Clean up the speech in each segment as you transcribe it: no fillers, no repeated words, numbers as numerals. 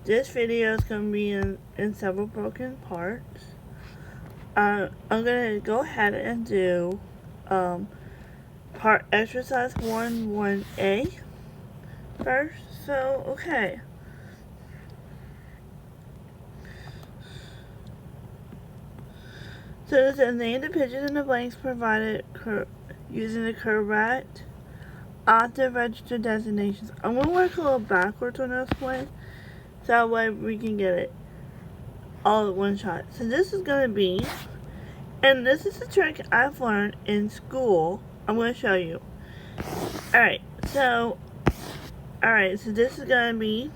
This video is going to be in several broken parts. I'm going to go ahead and do part exercise 1-1A first. So, okay. So it says name the pictures in the blanks provided using the correct author registered designations. I'm going to work a little backwards on this one, so that way we can get it all at one shot. So this is going to be, and this is a trick I've learned in school. I'm going to show you. Alright, so this is going to be,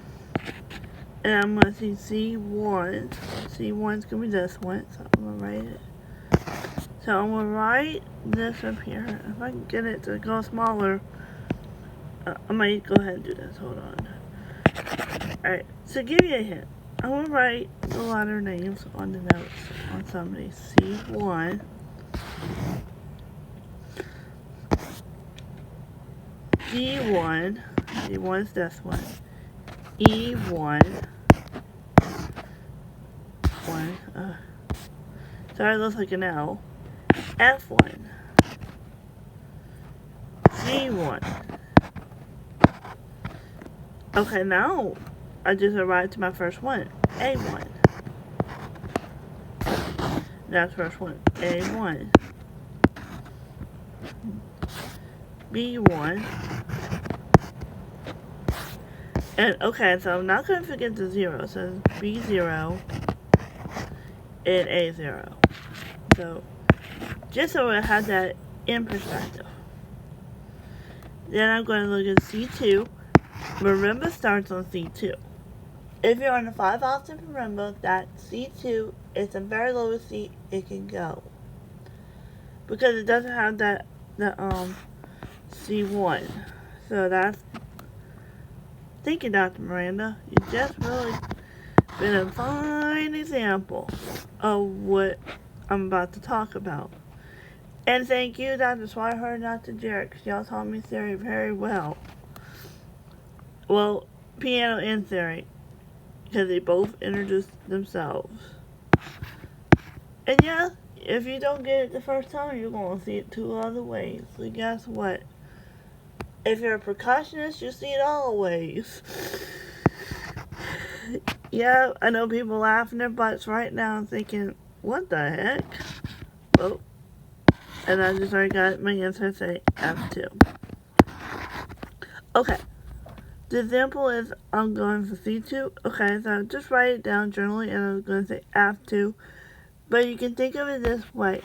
and I'm going to see C1. C1's going to be this one, so I'm going to write it. So I'm going to write this up here. If I can get it to go smaller, I might go ahead and do this. Hold on. Alright, so give you a hint. I'm going to write the letter names on the notes on somebody. C1. D1. D1's this one. E1. Sorry, it looks like an L. F1. G1. Okay, now I just arrived to my first one. A1. That's first one. A1. B1. And okay, so I'm not going to forget the 0. So it's B0 and A0. So just so I have that in perspective. Then I'm going to look at C2. Marimba starts on C2. If you're on the 5 octave marimba, that C2 is the very lowest C it can go. Because it doesn't have the C1. So that's, thank you, Dr. Miranda. You just really been a fine example of what I'm about to talk about. And thank you, Dr. Swihart and Dr. Jarrett, because y'all taught me theory very well. Well, piano and theory, because they both introduced themselves. And yeah, if you don't get it the first time, you're going to see it 2 other ways. So guess what? If you're a percussionist, you see it all ways. Yeah, I know people laughing their butts right now and thinking, what the heck? Oh, and I just already got my answer, say F2. Okay. The example is I'm going for C2. Okay, so just write it down generally and I'm going to say F2. But you can think of it this way.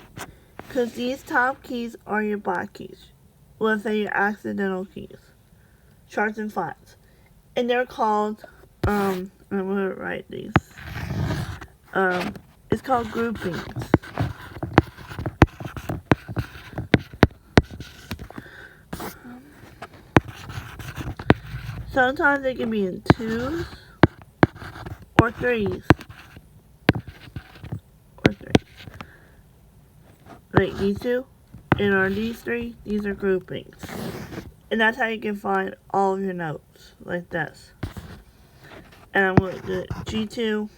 Because these top keys are your black keys. Let's say your accidental keys. Sharps and flats. And they're called, I'm going to write these. It's called groupings. Sometimes they can be in 2s or 3s. Like these two, and on these 3, these are groupings. And that's how you can find all of your notes, like this. And I'm going to do G2,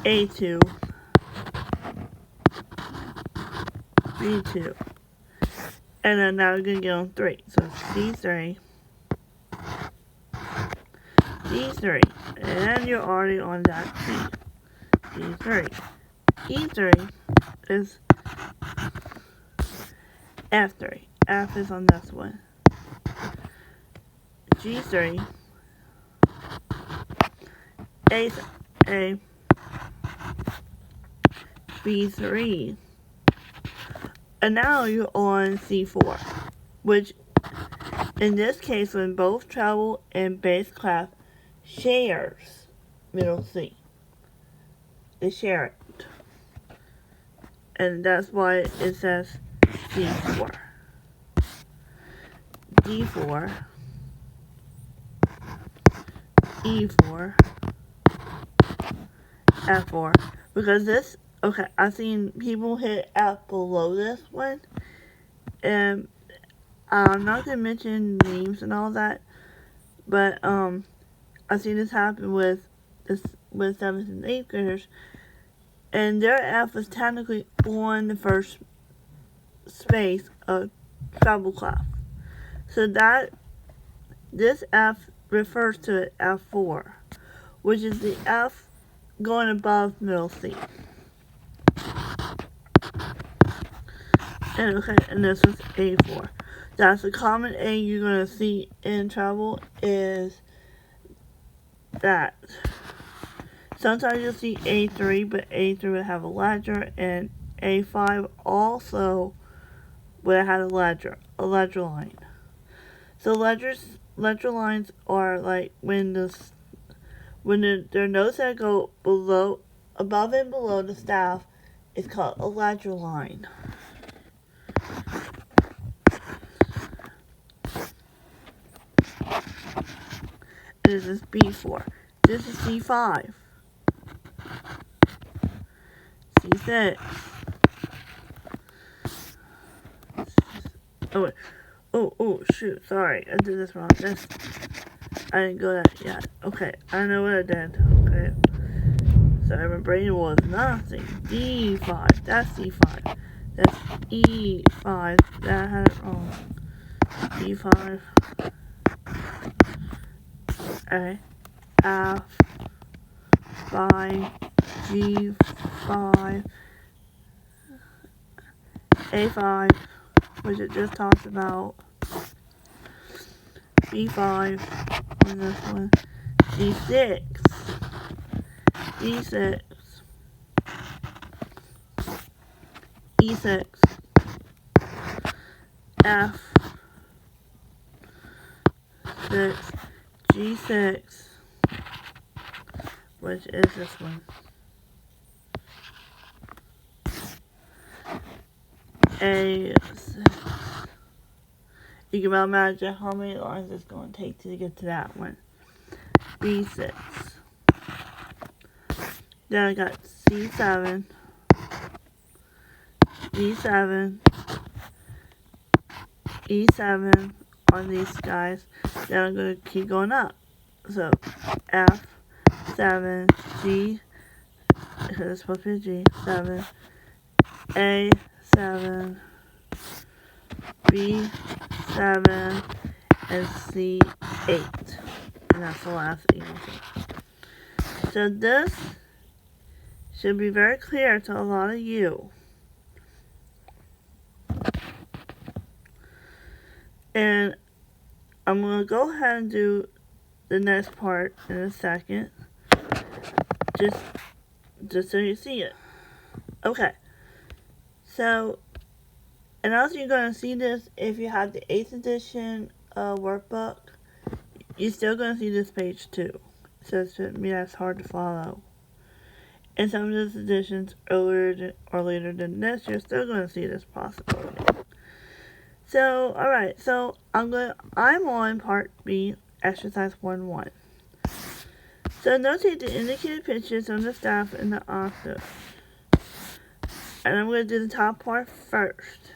A2, B2. And then now we're going to get on 3. So C3, D3. And then you're already on that C. D3. E3 is F3. F is on this one. G3. A, B3. And now you're on C4. Which, in this case, when both treble and bass clef shares middle C. They share it. And that's why it says C4. D4. E4. F4. Because this, okay, I've seen people hit F below this one. And I'm not going to mention names and all that. But, I've seen this happen with 7th and 8th graders, and their F was technically on the first space of treble clef. So this F refers to F4, which is the F going above middle C. And this is A4. That's a common A you're going to see in treble is that. Sometimes you'll see A3, but A3 would have a ledger, and A5 also would have had a ledger line. So ledger lines are like when there are notes that go above and below the staff. It's called a ledger line. And this is B4. This is C5. C6. Oh wait. Oh shoot, sorry, I did this wrong. I didn't go that yet. Okay, I know what I did. Okay. Sorry, my brain was nothing. D5, that's C5. That's E5. That I had it wrong. E5. A. F. 5. G5. A5, which it just talked about. B5 on this one. D6. E6. E6. F. 6. G6. Which is this one. A6. You can imagine how many lines it's going to take to get to that one. B6. Then I got C7. D7. E7 on these guys. Then I'm going to keep going up. So F7, G, because it's supposed to be G, 7, A7, B7, and C8. And that's the last equal to. So this should be very clear to a lot of you. And I'm going to go ahead and do the next part in a second. Just so you see it. Okay. So, and also you're going to see this if you have the 8th edition workbook. You're still going to see this page too. So to me that's hard to follow. And some of those editions earlier or later than this, you're still going to see this possibility. So, alright, so I'm on part B, exercise 1-1. So notate the indicated pitches on the staff and the octave. And I'm going to do the top part first.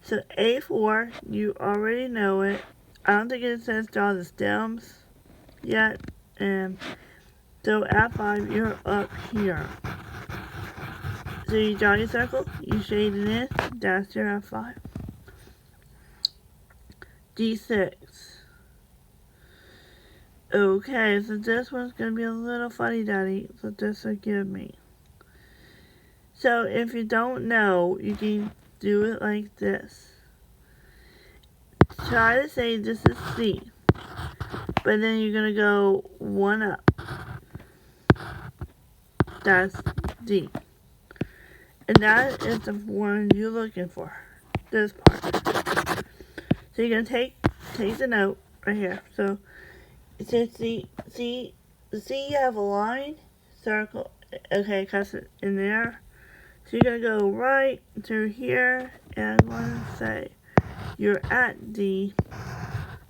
So A4, you already know it. I don't think it says draw the stems yet. And so F5, you're up here. So you draw your circle, you shade it in, that's your F5. D6. Okay, so this one's going to be a little funny-daddy, so just forgive me. So if you don't know, you can do it like this. Try to say this is C, but then you're going to go one up. That's D. And that is the one you're looking for, this part. So you're going to take the note right here. So it says C, you have a line, circle, okay, because it's in there. So you're going to go right through here, and I'm going to say you're at D,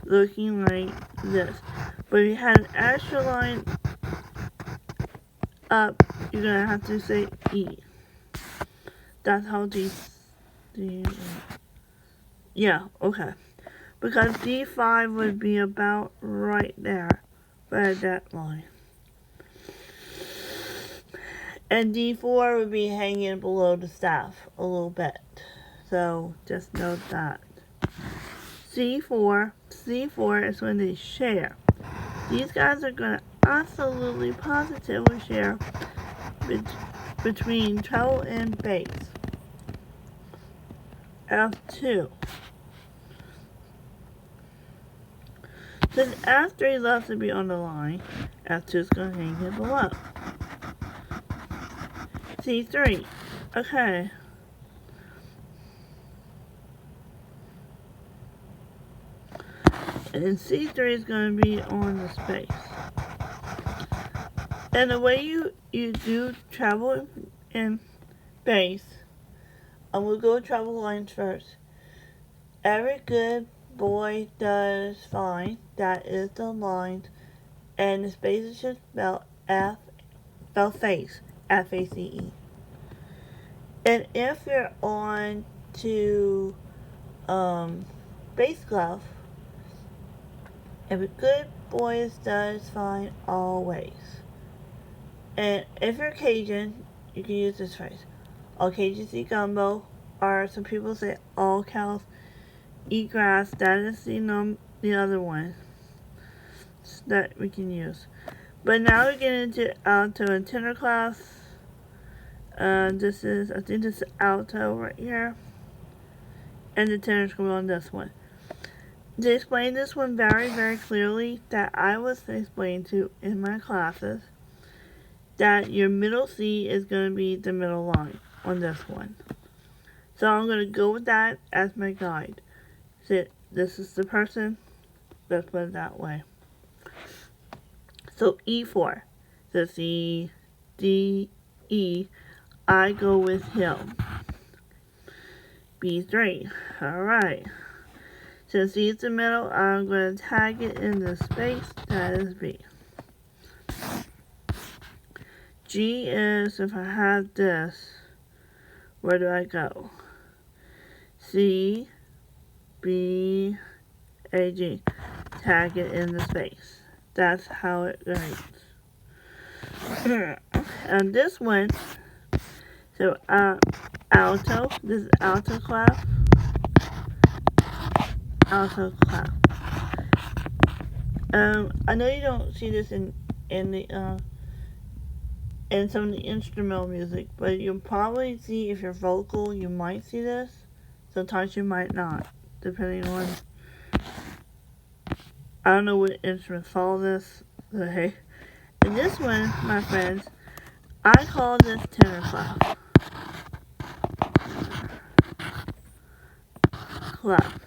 looking like this. But if you had an extra line up, you're going to have to say E. That's how D, yeah, okay. Because D5 would be about right there. spread that line. And D4 would be hanging below the staff a little bit. So just note that. C4 is when they share. These guys are going to absolutely positively share between treble and bass. F2. Since F3 loves to be on the line, F2 is going to hang it below. C3. Okay. And then C3 is going to be on the space. And the way you do treble and bass, we'll go treble lines first. Every good boy does fine. That is the line. And the spaces should spell face. F-A-C-E. And if you're on to bass clef, every good boy does fine always. And if you're Cajun, you can use this phrase. All Cajuns eat gumbo, or some people say all cows eat grass. That is the other one that we can use. But now we get into alto and tenor class. I think this is alto right here. And the tenor's going on this one. To explain this one very, very clearly, that I was explained to in my classes, that your middle C is going to be the middle line on this one. So I'm going to go with that as my guide. So this is the person. Let's put it that way. So E4. So C, D, E. I go with him. B3. Alright. So C is the middle. I'm going to tag it in the space. That is B. G is, if I have this, where do I go? C, B, A, G. Tag it in the space. That's how it writes. And this one, so alto, this is alto clef. Alto clef. I know you don't see this in some of the instrumental music, but you'll probably see, if you're vocal, you might see this. Sometimes you might not, depending on, I don't know what instruments follow this. But hey, and this one, my friends, I call this tenor clef. Clef.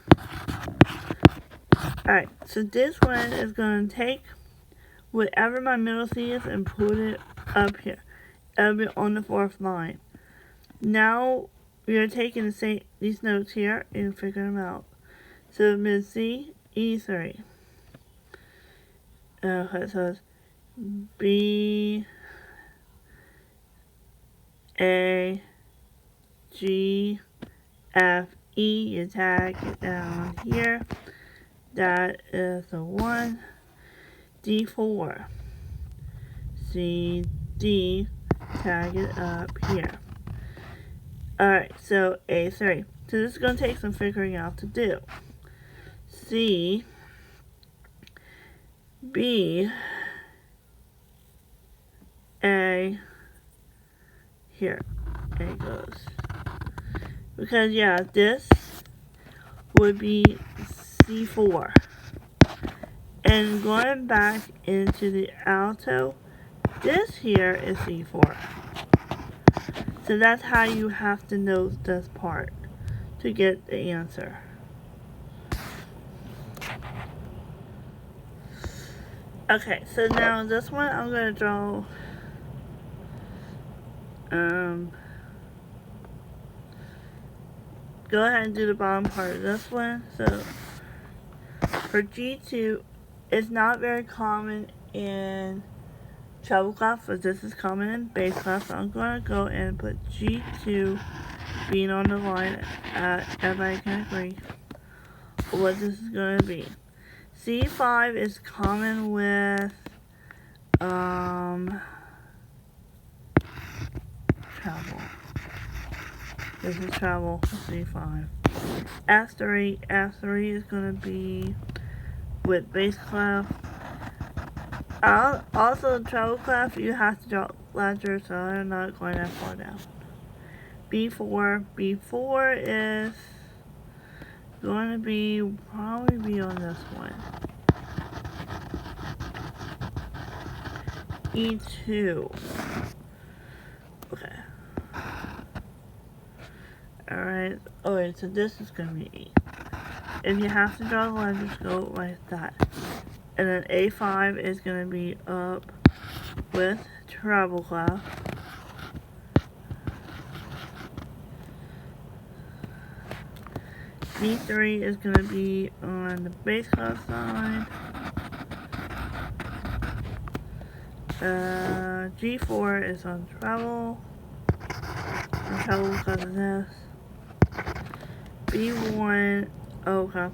Alright, so this one is going to take whatever my middle C is and put it up here. It'll be on the fourth line. Now we are taking these notes here and figuring them out. So mid C, E3. Okay, so it's B, A, G, F, E. You tag it down here. That is the 1. D4. C, D. Tag it up here. Alright, so A3. So this is going to take some figuring out to do. C, B, A, here, it goes. Because, yeah, this would be C4. And going back into the alto, this here is C4. So that's how you have to note this part to get the answer. Okay, so now this one I'm going to draw go ahead and do the bottom part of this one. So for G2, it's not very common in treble clef, but this is common in bass clef. So I'm going to go and put G2 being on the line at, everybody can agree what this is going to be. C5 is common with Travel. This is travel, C5. F3 is gonna be with bass clef. Also, treble clef, you have to drop ledger, so I'm not going that far down. B4 is going to probably be on this one. E2. Okay. Alright. Alright, so this is going to be E. If you have to draw the line, just go like that. And then A5 is going to be up with treble clef. D3 is going to be on the bass clef side. G4 is on treble. And treble because of this. B1, okay.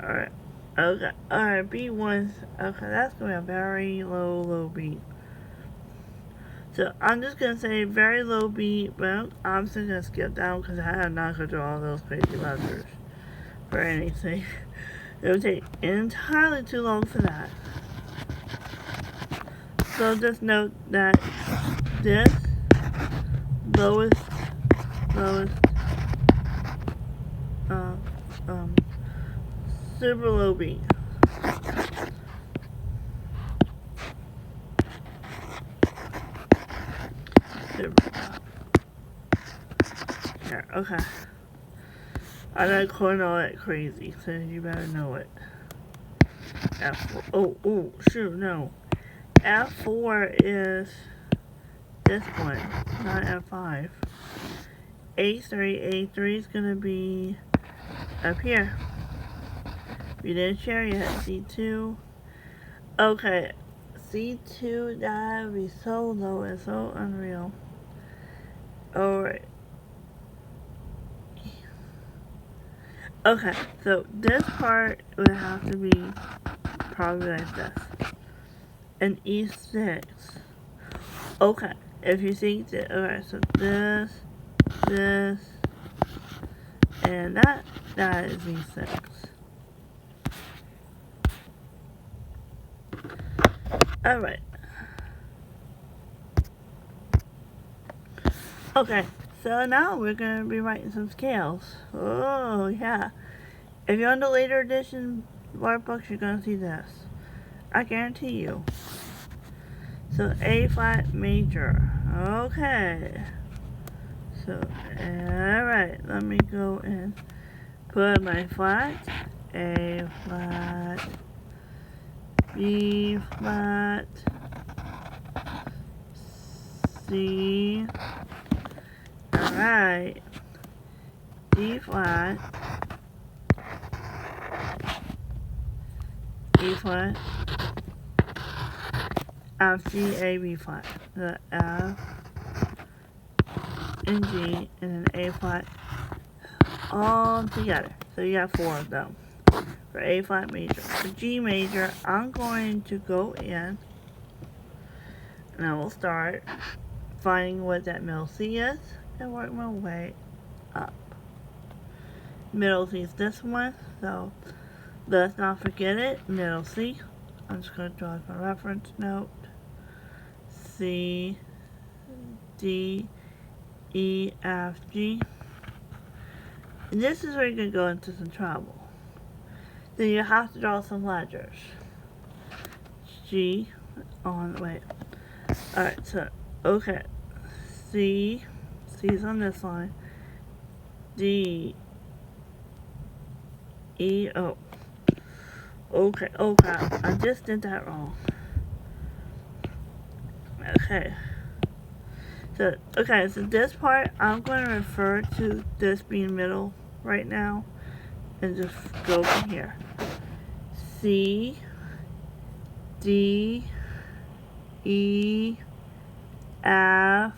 Alright. Okay, alright, B1's, okay, that's going to be a very low beat. So, I'm just going to say very low beat, but I'm just going to skip down because I am not going to draw all those crazy letters for anything. It would take entirely too long for that. So, just note that this lowest, super low beat. Here, okay. I don't chord all that crazy, so you better know it. F4. Oh, shoot, no. F4 is this one, not F5. A3 is gonna be up here. We didn't share yet. C2. Okay. C2, that would be so low and so unreal. Alright. Okay, so this part would have to be probably like this. And E6. Okay, if you see that, alright, so this, and that is E6. Alright. Okay, so now we're going to be writing some scales. Oh, yeah. If you're on the later edition workbooks, you're going to see this. I guarantee you. So, A flat major. Okay. So, alright, let me go and put my flat. A flat. B flat. C. Alright. D flat. E flat. F, G, A, B flat. The F and G and then A flat all together. So you have 4 of them for A flat major. For G major, I'm going to go in and I will start finding what that middle C is and work my way up. Middle C is this one, so let's not forget it. Middle C. I'm just going to draw my reference note. C, D, E, F, G. And this is where you're going to go into some trouble. Then you have to draw some ledgers. G on, wait. Alright, so, okay. C's on this line. D, E, O. Okay, oh crap, I just did that wrong. Okay. So this part, I'm going to refer to this being middle right now. And just go from here. C, D, E, F,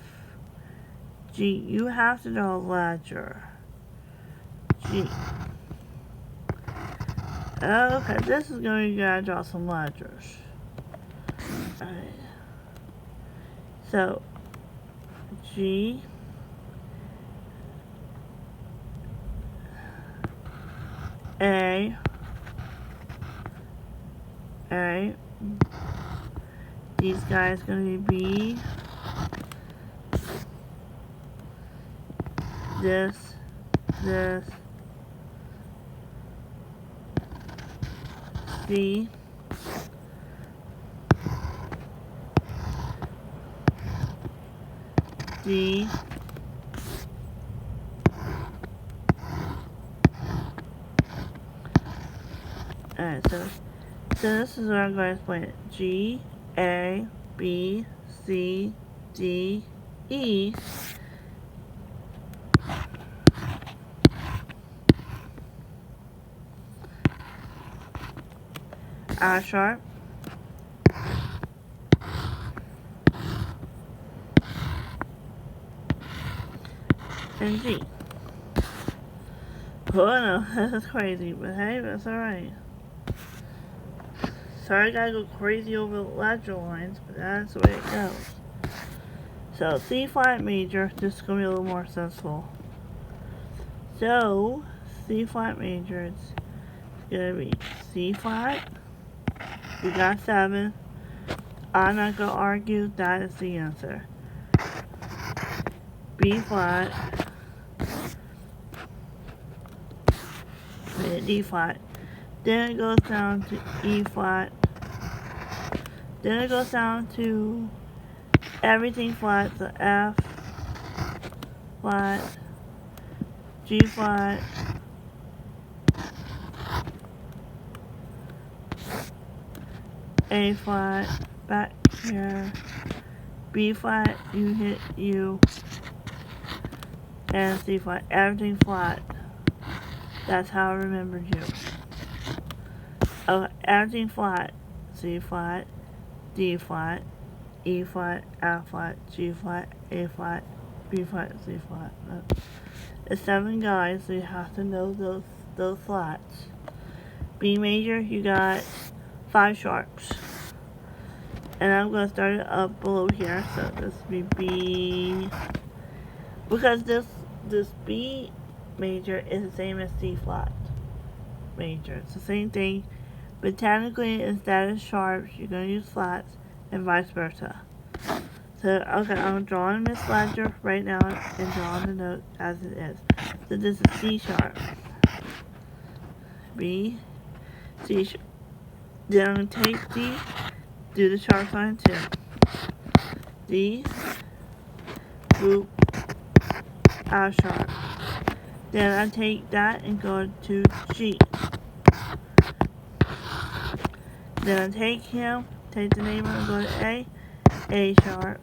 G. You have to draw a ledger. G. Okay, this is going to gotta draw some ledgers. Alright. So, G, A, alright. These guys gonna be B, this, C, D, alright, so this is where I'm going to explain it. G, A, B, C, D, E, A sharp, and G. Oh no, this is crazy, but hey, that's alright. Sorry I gotta go crazy over the lateral lines, but that's the way it goes. So, C flat major, this is gonna be a little more sensible. So, C flat major, it's gonna be C flat, we got 7. I'm not gonna argue, that is the answer. B flat, D flat. Then it goes down to E flat. Then it goes down to everything flat, so F flat, G flat, A flat, back here, B flat, you hit U, and C flat, everything flat. That's how I remembered you. Oh, everything flat, C flat, D flat, E flat, F flat, G flat, A flat, B flat, C flat. It's 7 guys, so you have to know those flats. B major, you got 5 sharps. And I'm going to start it up below here, so this will be B. Because this B major is the same as C flat major. It's the same thing, but technically instead of sharps, you're going to use flats and vice versa. So, okay, I'm drawing this ledger right now and drawing the note as it is. So this is C sharp. B, C sharp. Then I'm going to take D, do the sharp sign too. D, boop, A sharp. Then I take that and go to G. Then I take him, take the neighbor and go to A sharp.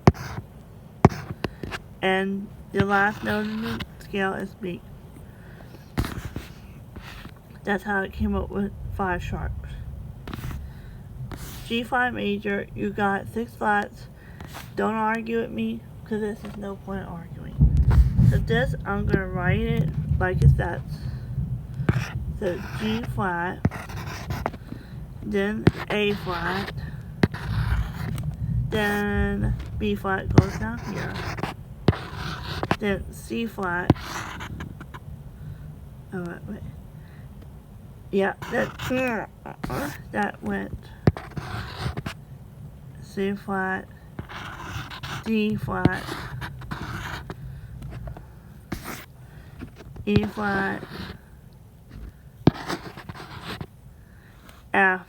And the last note in the scale is B. That's how it came up with 5 sharps. G flat major, you got 6 flats. Don't argue with me, because this is no point in arguing. So this, I'm going to write it like it's that. So G flat, then A flat, then B flat goes down here, then C flat, oh wait, yeah, that went C flat, D flat, E flat, F,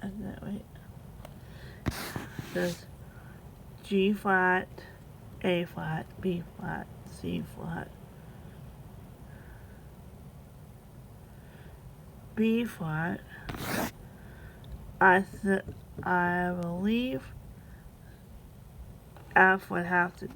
and then wait, there's G flat, A flat, B flat, C flat, B flat. I believe F would have to be.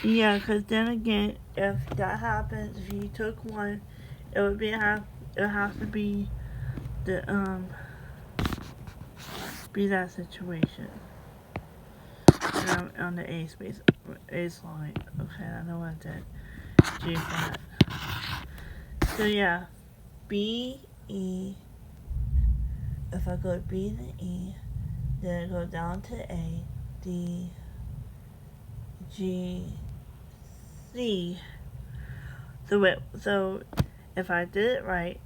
Yeah, because then again, if that happens, if you took one, it would have to be the be that situation. And I'm on the A space, A line. Okay, I know what I did. G flat. So yeah, B, E. If I go B to E, then I go down to A, D, G, C. So wait, so if I did it right,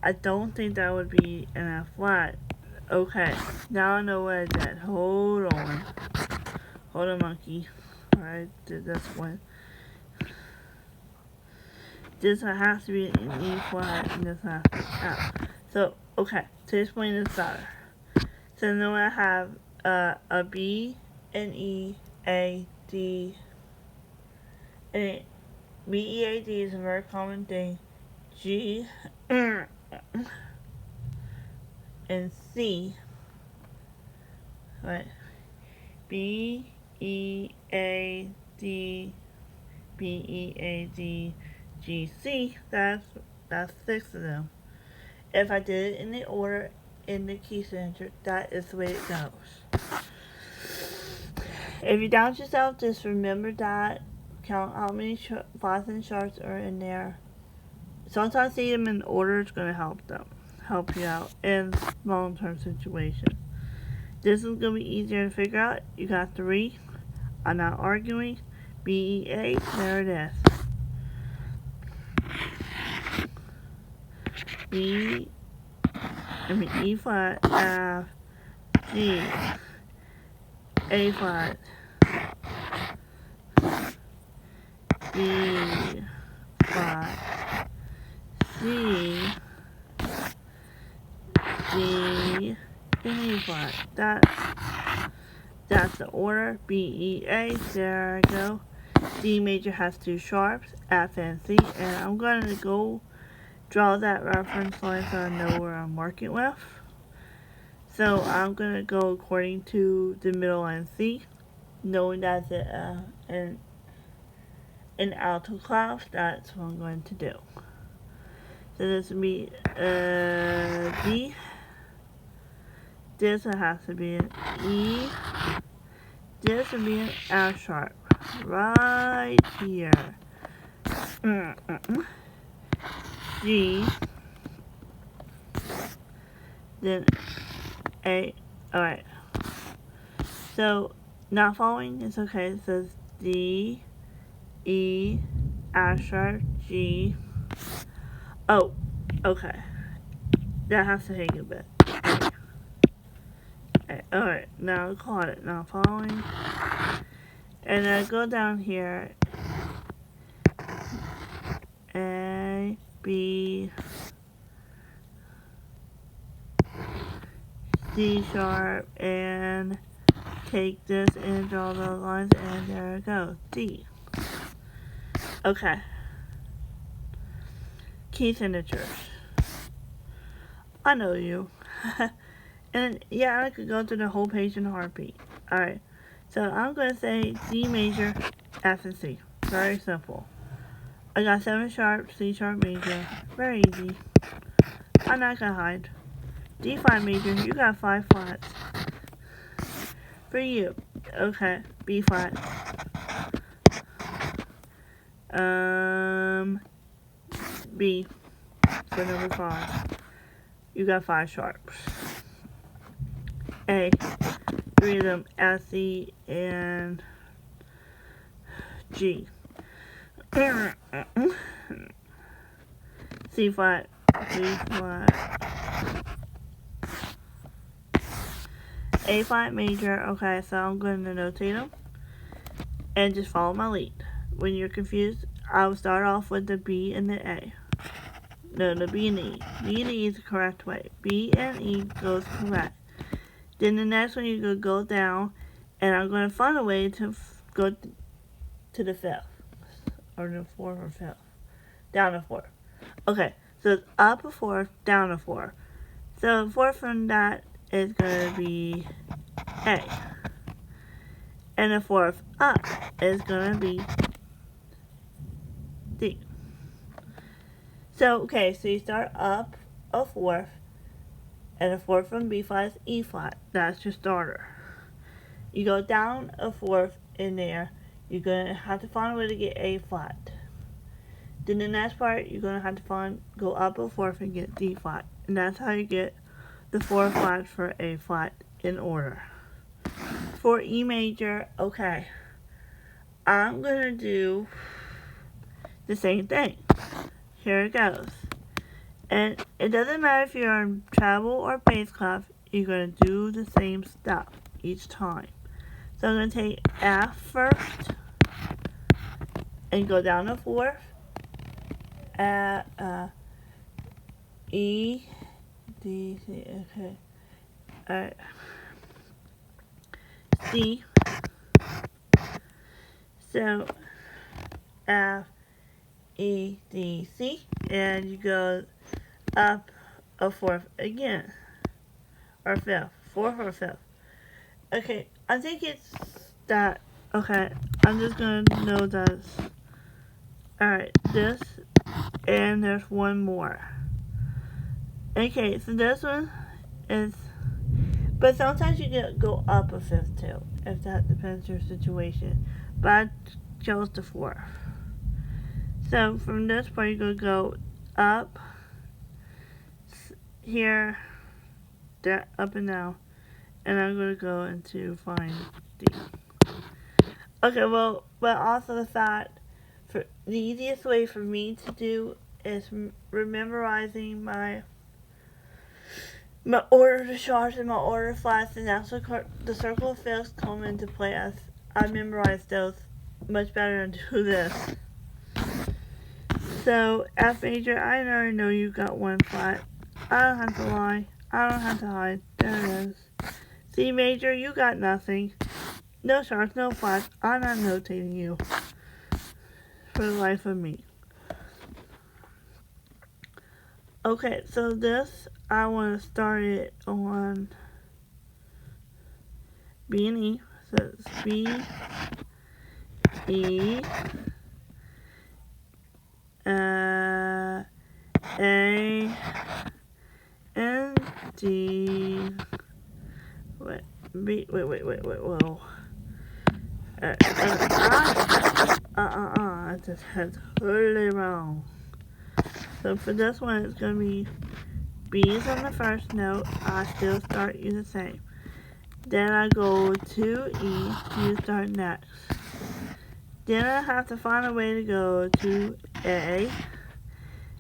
I don't think that would be an F flat. Okay, now I know what I did. Hold on. Hold on, monkey. I did this one. This has to be an E flat, and this has to be F. So, okay, to explain this better. So now I have a B, an E, A, D, and B, E, A, D is a very common thing. G, and C, right? B, E, A, D, B, E, A, D, G, C. That's 6 of them. If I did it in the order in the key signature, that is the way it goes. If you doubt yourself, just remember that. Count how many flats and sharps are in there. Sometimes see them in order is going to help you out in long-term situations. This is going to be easier to figure out. You got 3. I'm not arguing. B, E, A, there it is. E flat, F, G, A flat, B flat, C, D, and E flat. That's the order. B, E, A, there I go. D major has 2 sharps, F and C, and I'm going to go draw that reference line so I know where I'm working with. So I'm going to go according to the middle line C, knowing that's an alto class. That's what I'm going to do. So this will be D. This has to be an E. This will be an F sharp right here. G. Then A. Alright. So, not following is okay. It says D, E, F sharp, G. Oh, okay. That has to take a bit. Alright, now I caught it. Now following. And I go down here. A, B, C sharp, and take this and draw those lines, and there it goes. D. Okay. Key signatures. I know you. And yeah, I could go through the whole page in a heartbeat. Alright. So I'm going to say D major, F and C. Very simple. I got 7 sharp, C sharp major. Very easy. I'm not going to hide. D flat major, you got 5 flats. For you. Okay, B flat. B. For number 5. You got 5 sharps. A. 3 of them, F, C, and G. C flat, B flat, A flat major. Okay, so I'm going to notate them and just follow my lead. When you're confused, I'll start off with the B and the A. No, the B and the E. B and E is the correct way. B and E goes correct. Then the next one you go down, and I'm going to find a way to go to the 5th. Or the 4th or 5th. Down a 4th. Okay, so it's up a 4th, down a 4th. So 4th from that is going to be A. And the 4th up is going to be D. So, okay, so you start up a 4th, and a fourth from B flat is E flat. That's your starter. You go down a fourth in there, you're going to have to find a way to get A flat. Then the next part, you're going to have to go up a fourth and get D flat. And that's how you get the 4 flats for A flat in order. For E major, okay, I'm going to do the same thing. Here it goes. And it doesn't matter if you're in treble or bass clef, you're going to do the same stuff each time. So I'm going to take F first and go down a fourth. E, D, C, okay. Alright. C. So F, E, D, C. And you go up a fourth again. Or fifth. Fourth or fifth. Okay, I think it's that. Okay, I'm just gonna know that. Alright, this. And there's one more. Okay, so this one is. But sometimes you can go up a fifth too, if that depends on your situation. But I chose the fourth. So from this point, you're going to go up, here, there, up and down. And I'm going to go into find D. Okay, well, but also the fact, the easiest way for me to do is memorizing my order to sharps and my order to flats, and that's where the circle of fifths come into play, as I memorize those much better than do this. So, F major, I already know you got one flat. I don't have to lie. I don't have to hide. There it is. C major, you got nothing. No sharps, no flats. I'm not notating you. For the life of me. Okay, so this, I want to start it on B and E. So it's B, E, A, and D. Wait, B, wait, whoa. I just had totally wrong. So for this one, it's going to be B's on the first note. I still start you the same. Then I go to E, you start next. Then I have to find a way to go to A.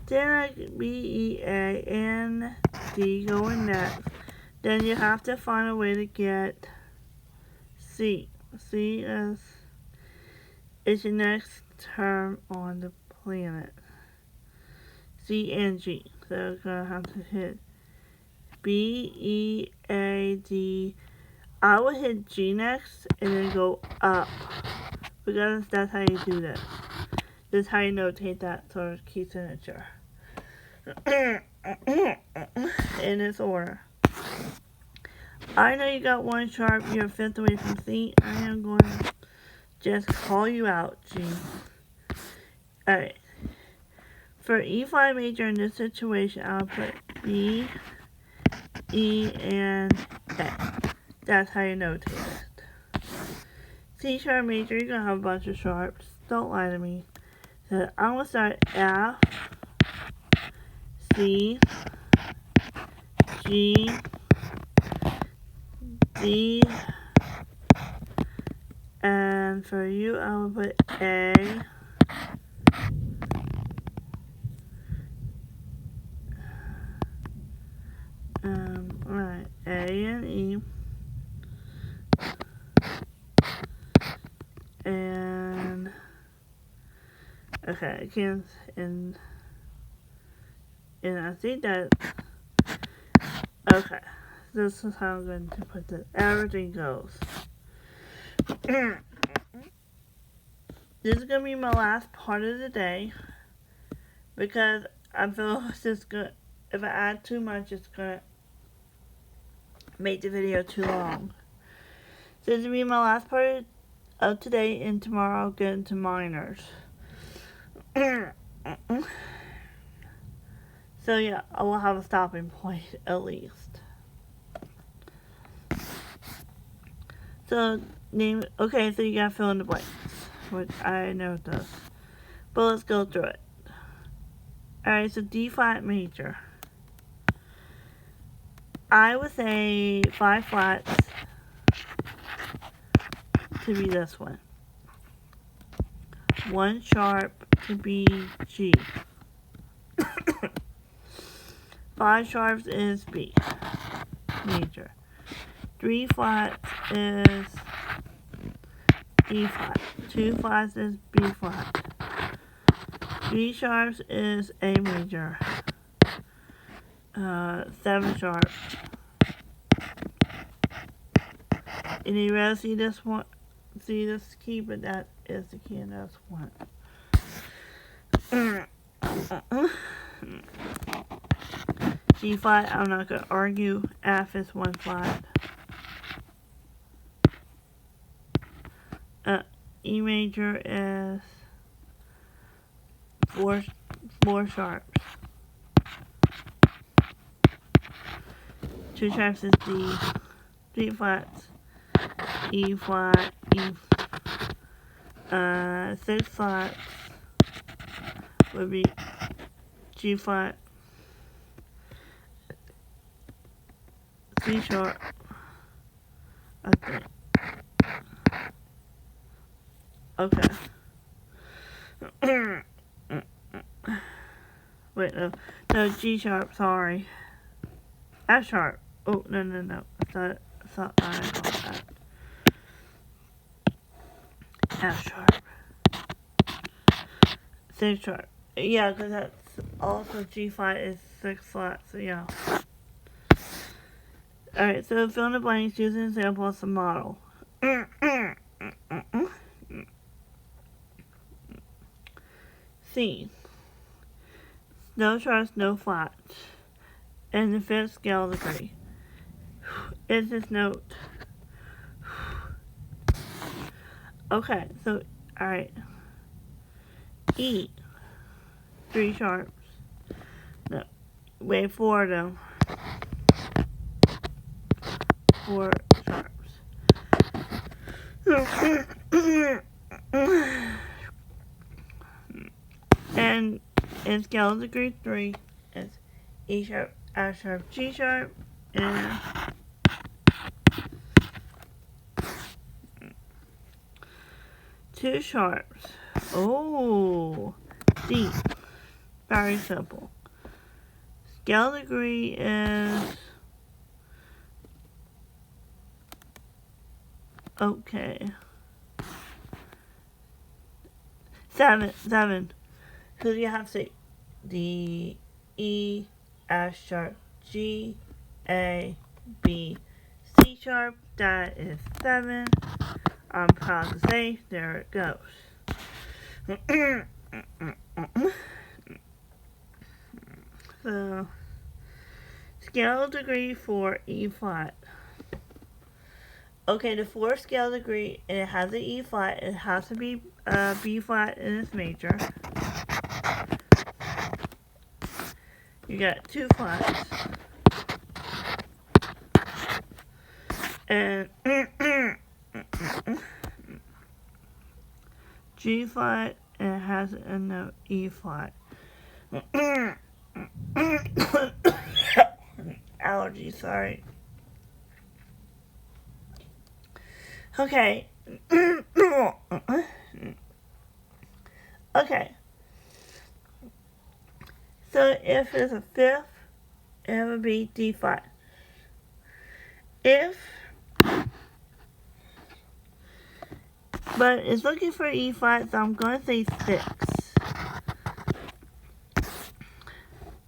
Then I B, E, A, and D going next. Then you have to find a way to get C. C is your next term on the planet. C and G. So I'm gonna have to hit B, E, A, D. I will hit G next and then go up, because that's how you do this. This is how you notate that sort of key signature. In this order. I know you got one sharp, you're a fifth away from C. I am going to just call you out, G. Alright. For E flat major in this situation, I'll put B, E, and A. That's how you notate it. C sharp major, you're going to have a bunch of sharps. Don't lie to me. So I'm going to start F, C, G, D, and for you, I will put A, right, A and E, and, okay, again, and I think that, okay, this is how I'm going to put this. Everything goes. This is going to be my last part of the day, because I feel it's just good. If I add too much, it's going to make the video too long. So this will be my last part of today, and tomorrow I'll get into minors. So yeah, I will have a stopping point at least. So, okay, so you gotta fill in the blanks, which I know it does. But let's go through it. Alright, so D flat major. I would say 5 flats to be this one. 1 sharp to be G. 5 sharps is B major. 3 flats is E flat. 2 flats is B flat. 3 sharps is A major. 7 sharps. And you really see this one? See this key, but that is the key, and that's one. G flat, I'm not gonna argue. F is 1 flat. E major is 4 sharps. 2 sharps is D. 3 flats. E flat. 6 flats would be G flat. C sharp. Okay. Wait, no, G sharp, sorry. F sharp. Oh, no. I thought I called that. F sharp. C sharp. Yeah, because that's also G flat is 6 flats, so yeah. Alright, so fill in the blanks using an example as a model. C. No sharps, no flats. In the 5th scale degree. Is this note? Okay, so, alright. E. 3 sharps. No, wait, 4 of them. 4 sharps. And in scale degree 3, it's E sharp, F sharp, G sharp, and two sharps. Oh, D. Very simple. Scale degree is okay. 7. So you have to say D, E, F sharp, G, A, B, C sharp. That is 7. I'm proud to say, there it goes. So, scale degree for E flat. Okay, the 4th scale degree, it has an E flat. It has to be B flat in its major. You got 2 flats. And G flat, and it has a note E flat. Allergy, sorry. Okay. Okay. So if it's a 5th, it would be D flat. But it's looking for E flat, so I'm going to say 6.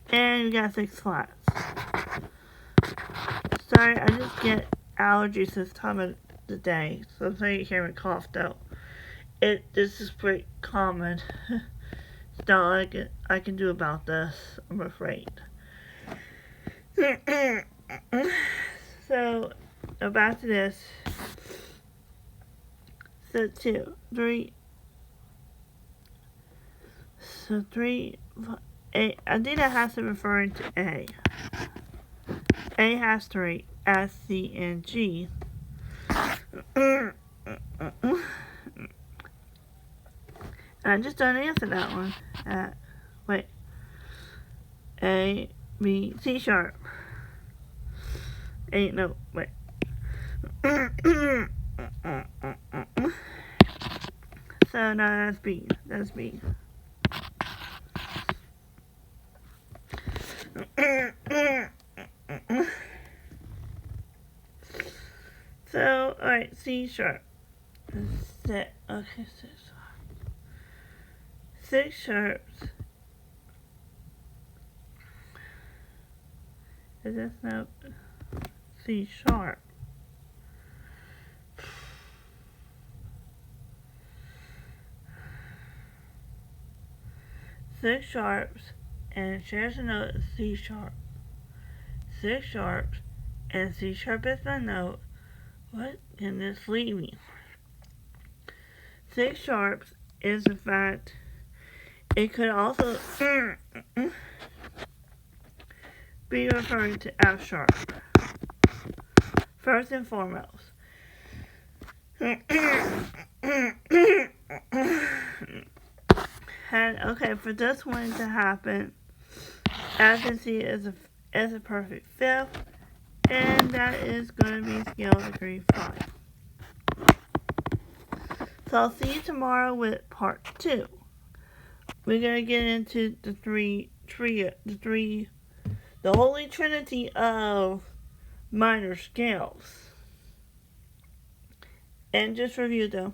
And we got 6 flats. Sorry, I just get allergies this time of the day. So I'm sorry you hear me cough though. This is pretty common. It's not like I can do about this, I'm afraid. So, back to this. So 2, 3. So 3, A. I think that has to refer to A. A has 3, S, C, and G. I just don't answer that one. Wait. A, B, C sharp. A, no, wait. So now that's B. That's B. So, alright, C sharp. Okay, 6 sharps. Is this note C sharp? Six sharps and it shares a note C sharp. 6 sharps and C sharp is the note. What can this lead me? 6 sharps is the fact it could also be referring to F sharp. First and foremost. And okay, for this one to happen, as you can see, is a perfect fifth, and that is going to be scale degree 5. So I'll see you tomorrow with part 2. We're going to get into the holy trinity of minor scales. And just review them,